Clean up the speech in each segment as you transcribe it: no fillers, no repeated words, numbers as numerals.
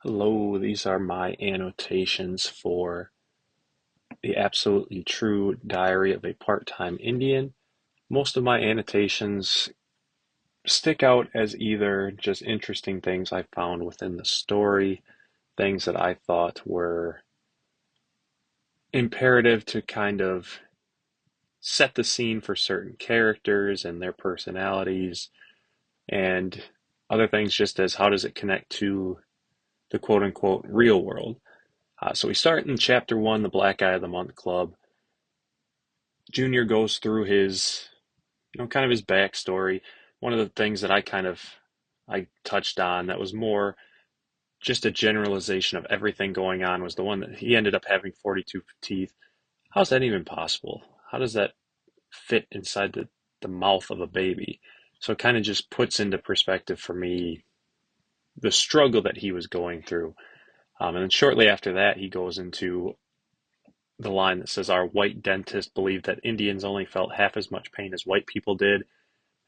Hello, these are my annotations for the absolutely true diary of a part-time Indian. Most of my annotations stick out as either just interesting things I found within the story, things that I thought were imperative to kind of set the scene for certain characters and their personalities, and other things just as how does it connect to the quote-unquote real world. So we start in chapter one, the Black Eye of the Month Club. Junior goes through his, kind of his backstory. One of the things that I touched on that was more just a generalization of everything going on was the one that he ended up having 42 teeth. How's that even possible? How does that fit inside the mouth of a baby? So it kind of just puts into perspective for me the struggle that he was going through. And then shortly after that, he goes into the line that says, "Our white dentist believed that Indians only felt half as much pain as white people did."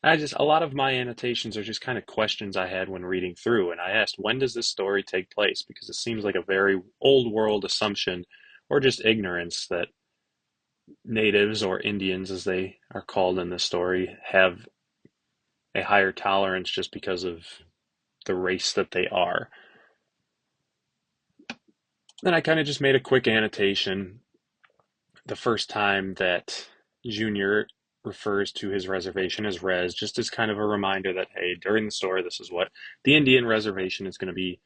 A lot of my annotations are just kind of questions I had when reading through, and I asked, when does this story take place? Because it seems like a very old world assumption or just ignorance that natives or Indians, as they are called in this story, have a higher tolerance just because of the race that they are. Then I kind of just made a quick annotation the first time that Junior refers to his reservation as res, just as kind of a reminder that, hey, during the story, this is what the Indian reservation is going to be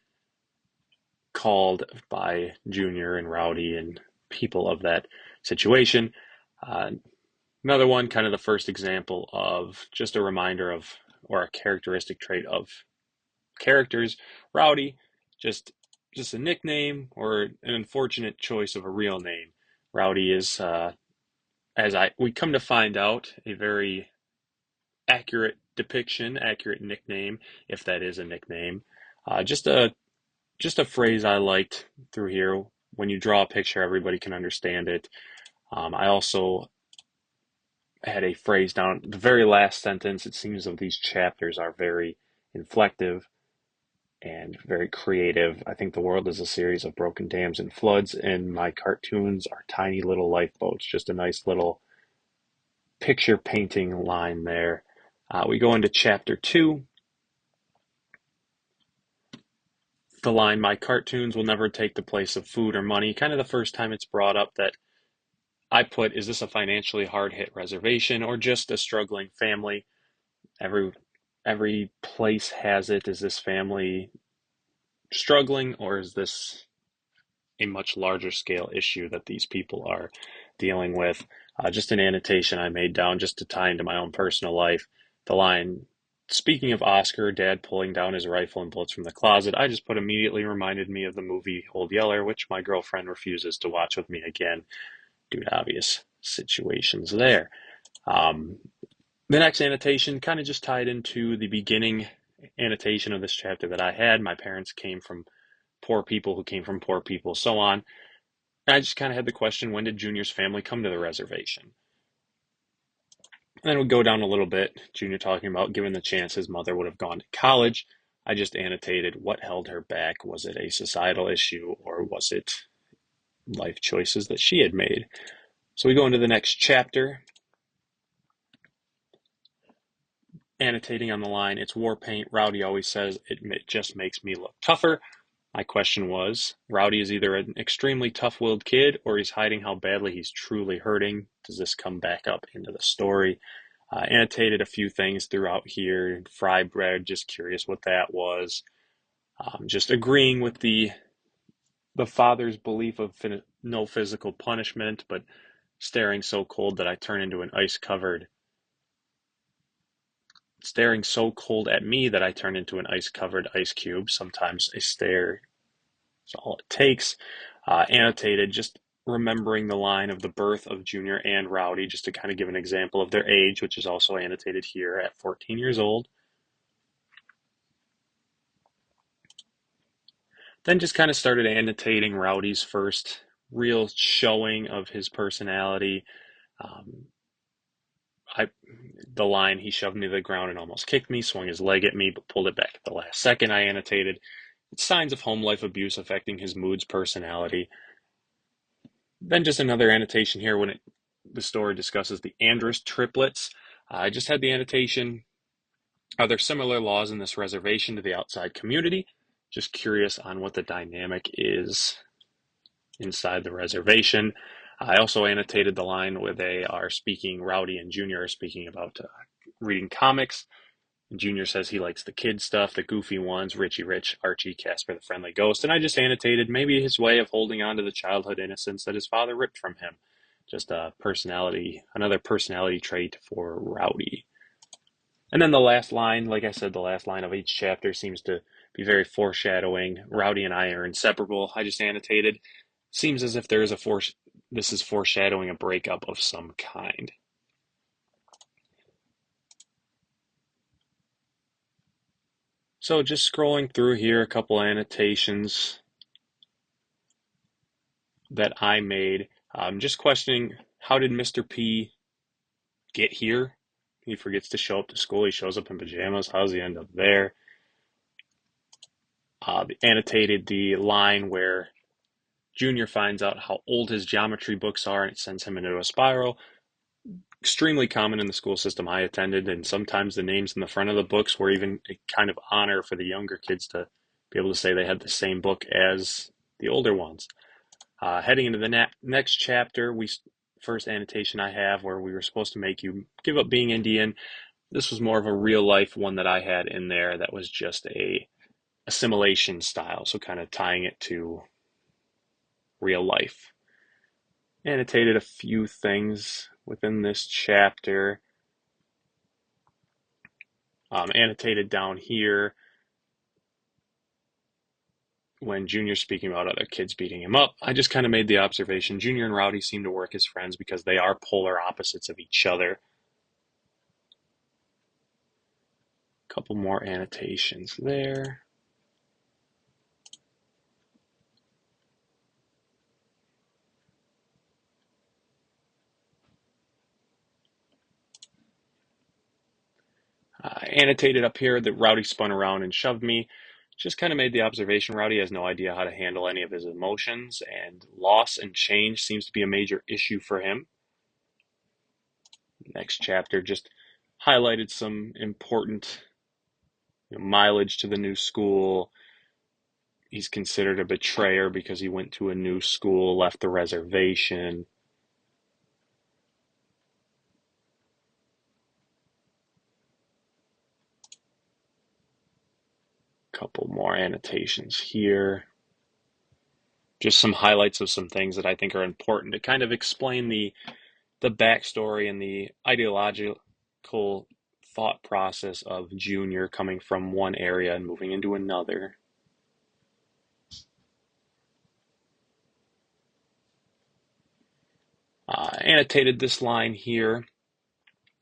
called by Junior and Rowdy and people of that situation. Uh, Another one, kind of the first example of just a reminder of, or a characteristic trait of characters. Rowdy, just just a nickname or an unfortunate choice of a real name. Rowdy is, as I we come to find out, a very accurate depiction, accurate nickname, if that is a nickname. Just a phrase I liked through here. When you draw a picture, everybody can understand it. I also had a phrase down the very last sentence. It seems of these chapters are very inflective and very creative. I think the world is a series of broken dams and floods, and my cartoons are tiny little lifeboats. Just a nice little picture painting line there. We go into chapter two. The line, "My cartoons will never take the place of food or money," kind of the first time it's brought up that I put, is this a financially hard hit reservation or just a struggling family? Every every place has it. Is this family struggling, or is this a much larger scale issue that these people are dealing with? Just an annotation I made down just to tie into my own personal life. The line, "Speaking of Oscar, Dad pulling down his rifle and bullets from the closet," I just put immediately reminded me of the movie Old Yeller, which my girlfriend refuses to watch with me again due to obvious situations there. Um, the next annotation kind of just tied into the beginning annotation of this chapter that I had. My parents came from poor people who came from poor people, so on. And I just kind of had the question, when did Junior's family come to the reservation? And then we go down a little bit. Junior talking about given the chance his mother would have gone to college. I just annotated what held her back. Was it a societal issue or was it life choices that she had made? So we go into the next chapter, annotating on the line, "It's war paint. Rowdy always says it just makes me look tougher." My question was, Rowdy is either an extremely tough-willed kid or he's hiding how badly he's truly hurting. Does this come back up into the story? Annotated a few things throughout here. Fry bread, just curious what that was. Just agreeing with the father's belief of no physical punishment, but staring so cold that I turn into an staring so cold at me that I turn into an ice-covered ice cube. Sometimes a stare is all it takes. Annotated, just remembering the line of the birth of Junior and Rowdy, just to kind of give an example of their age, which is also annotated here at 14 years old. Then just kind of started annotating Rowdy's first real showing of his personality. Um, I, the line, "He shoved me to the ground and almost kicked me, swung his leg at me, but pulled it back at the last second," I annotated. signs of home life abuse affecting his moods, personality. Then just another annotation here when the story discusses the Andrus triplets. I just had the annotation. Are there similar laws in this reservation to the outside community? Just curious on what the dynamic is inside the reservation. I also annotated the line where they are speaking, Rowdy and Junior are speaking about reading comics. Junior says he likes the kid stuff, the goofy ones, Richie Rich, Archie, Casper the Friendly Ghost, and I just annotated maybe his way of holding on to the childhood innocence that his father ripped from him. Just a personality, another personality trait for Rowdy. And then the last line, like I said, the last line of each chapter seems to be very foreshadowing. Rowdy and I are inseparable. I just annotated. Seems as if there is this is foreshadowing a breakup of some kind. So just scrolling through here, a couple annotations that I made. Just questioning, how did Mr. P get here? He forgets to show up to school. He shows up in pajamas. How does he end up there? Annotated the line where Junior finds out how old his geometry books are and it sends him into a spiral. Extremely common in the school system I attended, and sometimes the names in the front of the books were even a kind of honor for the younger kids to be able to say they had the same book as the older ones. Heading into the next chapter, first annotation I have where we were supposed to make you give up being Indian. This was more of a real life one that I had in there that was just a assimilation style, so kind of tying it to real life. Annotated a few things within this chapter. Annotated down here when Junior's speaking about other kids beating him up, I just kind of made the observation Junior and Rowdy seem to work as friends because they are polar opposites of each other. A couple more annotations there. Annotated up here that Rowdy spun around and shoved me. Just kind of made the observation Rowdy has no idea how to handle any of his emotions, and loss and change seems to be a major issue for him. Next chapter just highlighted some important mileage to the new school. He's considered a betrayer because he went to a new school, left the reservation. Couple more annotations here. Just some highlights of some things that I think are important to kind of explain the backstory and the ideological thought process of Junior coming from one area and moving into another. Annotated this line here,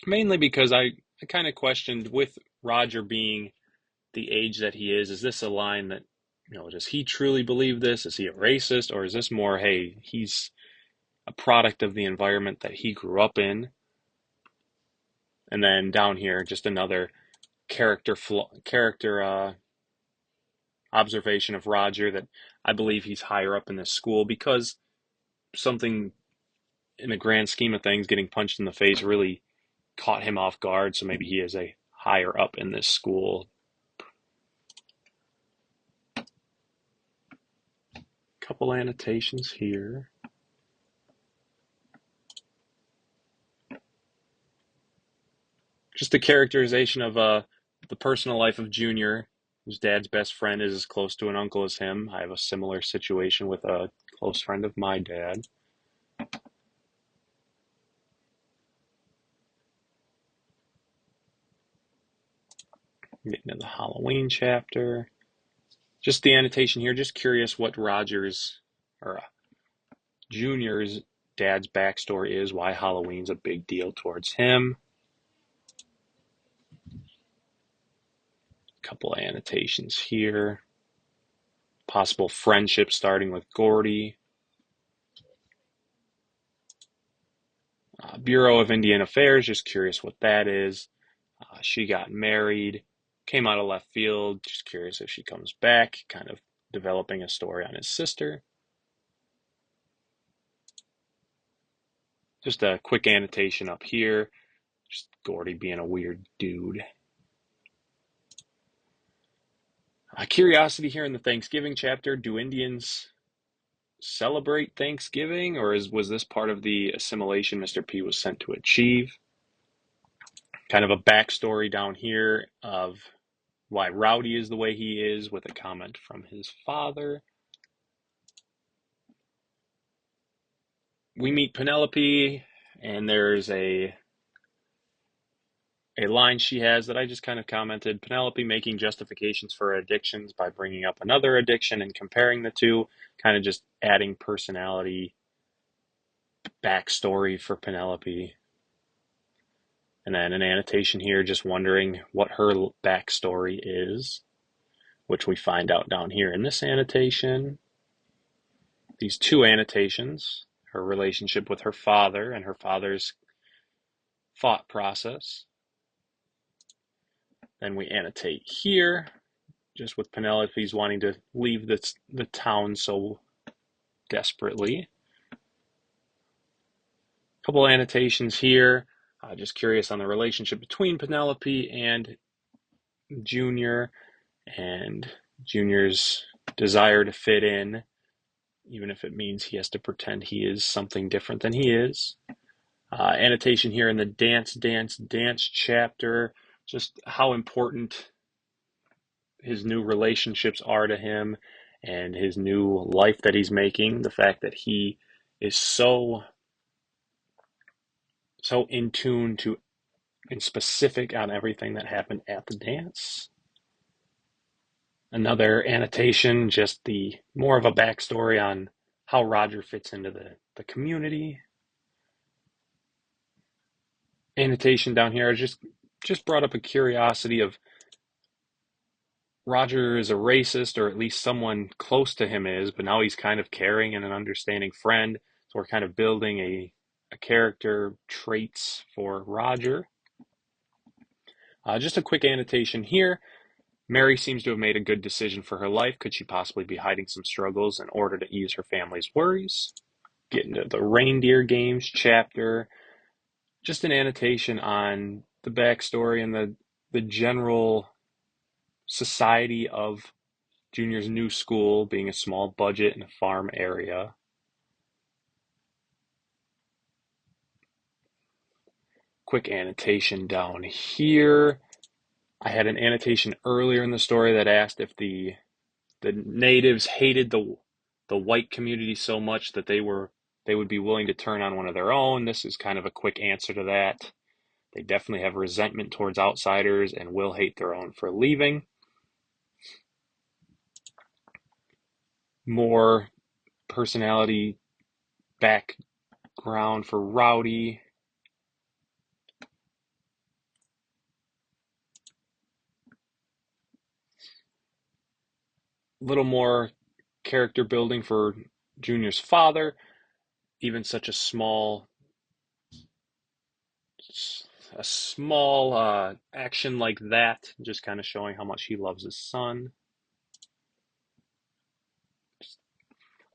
mainly because I kind of questioned with Roger being the age that he is this a line that, does he truly believe this? Is he a racist? Or is this more, hey, he's a product of the environment that he grew up in? And then down here, just another character observation of Roger that I believe he's higher up in this school because something in the grand scheme of things, getting punched in the face really caught him off guard. So maybe he is a higher up in this school. Couple annotations here. Just the characterization of the personal life of Junior, whose dad's best friend is as close to an uncle as him. I have a similar situation with a close friend of my dad. Getting to the Halloween chapter. Just the annotation here, just curious what Roger's or Junior's dad's backstory is, why Halloween's a big deal towards him. Couple of annotations here. Possible friendship starting with Gordy. Bureau of Indian Affairs, just curious what that is. She got married. Came out of left field. Just curious if she comes back, kind of developing a story on his sister. Just a quick annotation up here. Just Gordy being a weird dude. Curiosity here in the Thanksgiving chapter. Do Indians celebrate Thanksgiving, or was this part of the assimilation Mr. P was sent to achieve? Kind of a backstory down here of why Rowdy is the way he is, with a comment from his father. We meet Penelope, and there's a line she has that I just kind of commented. Penelope making justifications for her addictions by bringing up another addiction and comparing the two, kind of just adding personality backstory for Penelope. And then an annotation here just wondering what her backstory is, which we find out down here in this annotation. These two annotations, her relationship with her father and her father's thought process. Then we annotate here, just with Penelope's wanting to leave the town so desperately. A couple annotations here. Just curious on the relationship between Penelope and Junior, and Junior's desire to fit in, even if it means he has to pretend he is something different than he is. Annotation here in the dance chapter, just how important his new relationships are to him and his new life that he's making. The fact that he is so in tune to and specific on everything that happened at the dance. Another annotation, just the more of a backstory on how Roger fits into the community. Annotation down here, I just brought up a curiosity of Roger is a racist, or at least someone close to him is, but now he's kind of caring and an understanding friend. So we're kind of building a character traits for Roger. Just a quick annotation here. Mary seems to have made a good decision for her life. Could she possibly be hiding some struggles in order to ease her family's worries? Get into the reindeer games chapter. Just an annotation on the backstory and the general society of Junior's new school, being a small budget in a farm area. Quick annotation down here. I had an annotation earlier in the story that asked if the natives hated the white community so much that they would be willing to turn on one of their own. This is kind of a quick answer to that. They definitely have resentment towards outsiders and will hate their own for leaving. More personality background for Rowdy. Little more character building for Junior's father. Even such a small action like that, just kind of showing how much he loves his son.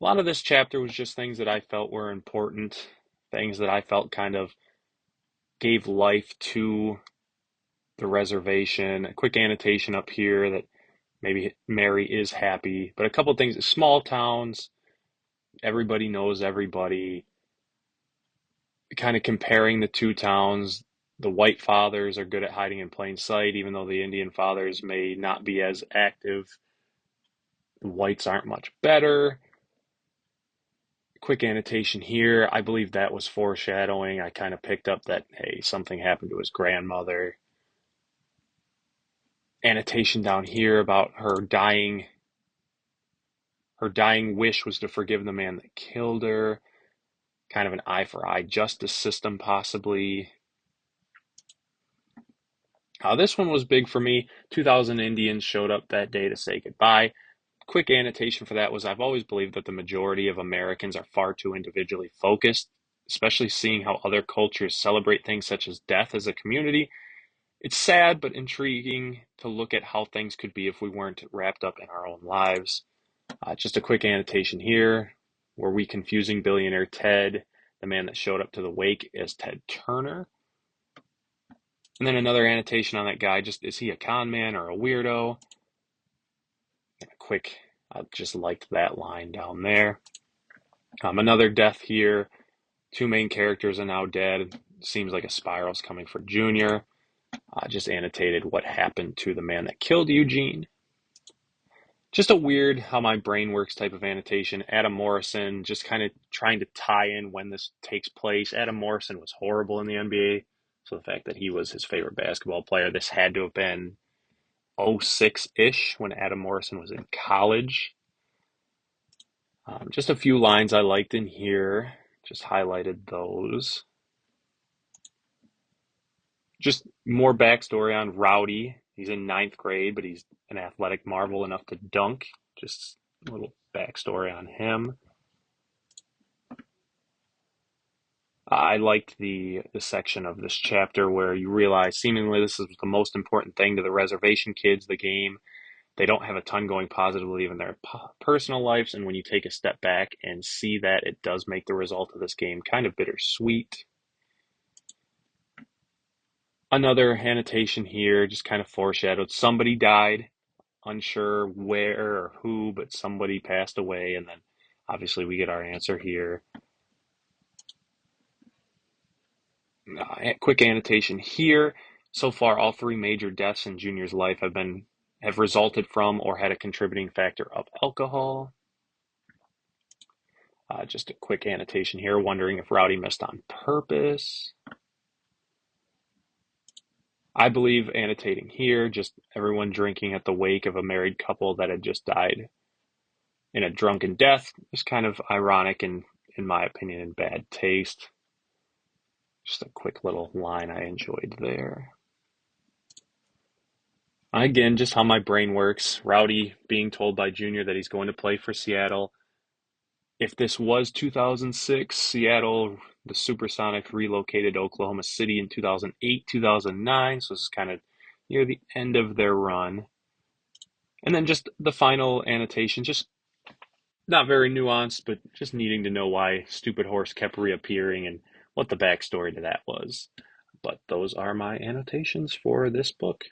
A lot of this chapter was just things that I felt were important, things that I felt kind of gave life to the reservation. A quick annotation up here that maybe Mary is happy, but a couple of things. Small towns, everybody knows everybody. Kind of comparing the two towns. The white fathers are good at hiding in plain sight, even though the Indian fathers may not be as active. The whites aren't much better. Quick annotation here. I believe that was foreshadowing. I kind of picked up that, hey, something happened to his grandmother. Annotation down here about her dying wish was to forgive the man that killed her. Kind of an eye for eye justice system, possibly. This one was big for me. 2,000 Indians showed up that day to say goodbye. Quick annotation for that was I've always believed that the majority of Americans are far too individually focused, especially seeing how other cultures celebrate things such as death as a community. It's sad but intriguing to look at how things could be if we weren't wrapped up in our own lives. Just a quick annotation here. Were we confusing billionaire Ted, the man that showed up to the wake, as Ted Turner? And then another annotation on that guy, just is he a con man or a weirdo? And a quick, I just liked that line down there. Another death here. Two main characters are now dead. Seems like a spiral's coming for Junior. Just annotated what happened to the man that killed Eugene. Just a weird how my brain works type of annotation. Adam Morrison, just kind of trying to tie in when this takes place. Adam Morrison was horrible in the NBA. So the fact that he was his favorite basketball player, this had to have been '06-ish when Adam Morrison was in college. Just a few lines I liked in here. Just highlighted those. Just more backstory on Rowdy. He's in ninth grade, but he's an athletic marvel enough to dunk. Just a little backstory on him. I liked the section of this chapter where you realize seemingly this is the most important thing to the reservation kids, the game. They don't have a ton going positively in their personal lives, and when you take a step back and see that, it does make the result of this game kind of bittersweet. Another annotation here, just kind of foreshadowed. Somebody died, unsure where or who, but somebody passed away, and then obviously we get our answer here. Quick annotation here. So far, all three major deaths in Junior's life have resulted from or had a contributing factor of alcohol. Just a quick annotation here, wondering if Rowdy missed on purpose. I believe annotating here, just everyone drinking at the wake of a married couple that had just died in a drunken death is kind of ironic and, in my opinion, in bad taste. Just a quick little line I enjoyed there. Again, just how my brain works. Rowdy being told by Junior that he's going to play for Seattle. If this was 2006, Seattle, the Supersonics relocated to Oklahoma City in 2008, 2009. So this is kind of near the end of their run. And then just the final annotation, just not very nuanced, but just needing to know why Stupid Horse kept reappearing and what the backstory to that was. But those are my annotations for this book.